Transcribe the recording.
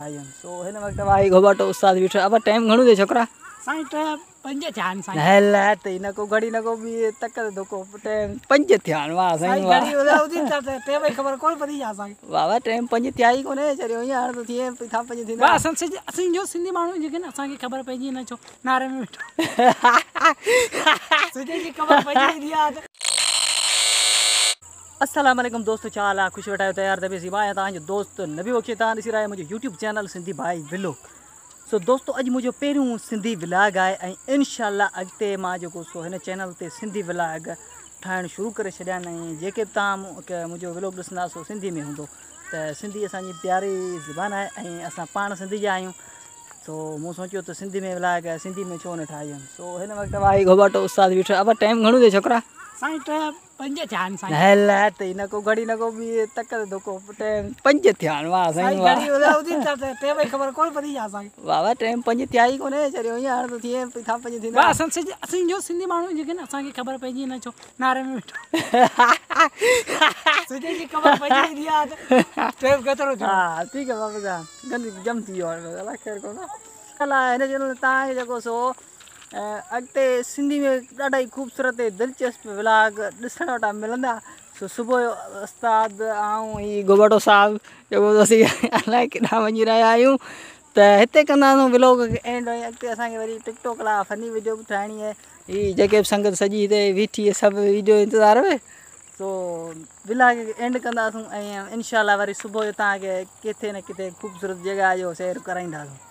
सो हिन वक्त भाई घोबाटो उस्ताद बीठो अब टाइम घणो दे छोकरा साईं टाइम 5 थियान साईं हला त इनको घड़ी नको भी तक दोको टाइम 5 थियान वाह साईं वाह घड़ी उदी त ते भाई खबर कोन पदी जा साईं बाबा टाइम 5 थिया ही कोने चरियो यार तो थिए था 5 थी बा असन जो सिंधी माण्हू जेके न असा की खबर पईजी न छो नारे में बैठो सुजे की खबर पईजी दिया अस्सलाम वालेकुम दोस्तों चाल आ खुश वटायो तैयार तबे सी भाई तां जो दोस्त नबी बख्शी तां दिसी रहा है मुझे YouTube चैनल सिंधी भाई व्लॉग सो दोस्तों अज मुझे पेरू सिंधी व्लॉग है इंशाल्लाह अगते मां जो सो हिन चैनल ते सिंधी व्लॉग ठाण शुरू करे छड्या न जेके तां मुझे व्लॉग दिसना सो सिंधी में हुंदो त सिंधी असांजी प्यारी ज़बान है असां पाण सिंधी जा आहियूं सो मूं सोचियो तो सिंधी में व्लॉग सिंधी में छो न ठाहियूं सो हिन वक्त भाई घोबाटो उस्ताद बीठो अब टाइम घणो दे छोकरा साईं टाइम 5 थियान साईं हला त इनको घड़ी नको भी तक दोको टाइम 5 थियान वाह साईं वाह घड़ी उदी त ते भाई खबर कोन पदी जा साईं बाबा टाइम 5 थिया ही कोने चरियो यार तो थिए था 5 थी बा असन जो सिंधी माण्हू जेके न असा की खबर पईजी न छो नारे में बैठो सुजे की खबर पईजी दिया टाइम केतरो थियो हां ठीक है बाबा जान गंदी जम थी और अल्लाह खैर को ना कला इन चैनल ता जको सो अगते सिंधी में ॾाढा ही खूबसूरत दिलचस्प व्लॉग ॾिसण वटा मिलंदा सो सुबुह जो उस्ताद ऐं ही घोबाटो साहब जेको असीं अलाए केॾांहुं वञी रहिया आहियूं त हिते कंदासीं व्लॉग एंड अॻिते असांखे वरी टिकटॉक लाइ फनी वीडियो बि ठाहिणी आहे ही जेके बि संगत सॼी हिते बीठी सभु वीडियो इंतज़ार में सो व्लॉग एंड कंदासीं ऐं इंशाल्लाह वरी सुबुह जो तव्हांखे किथे न किथे ख़ूबसूरत जॻह जो सैर कराईंदासीं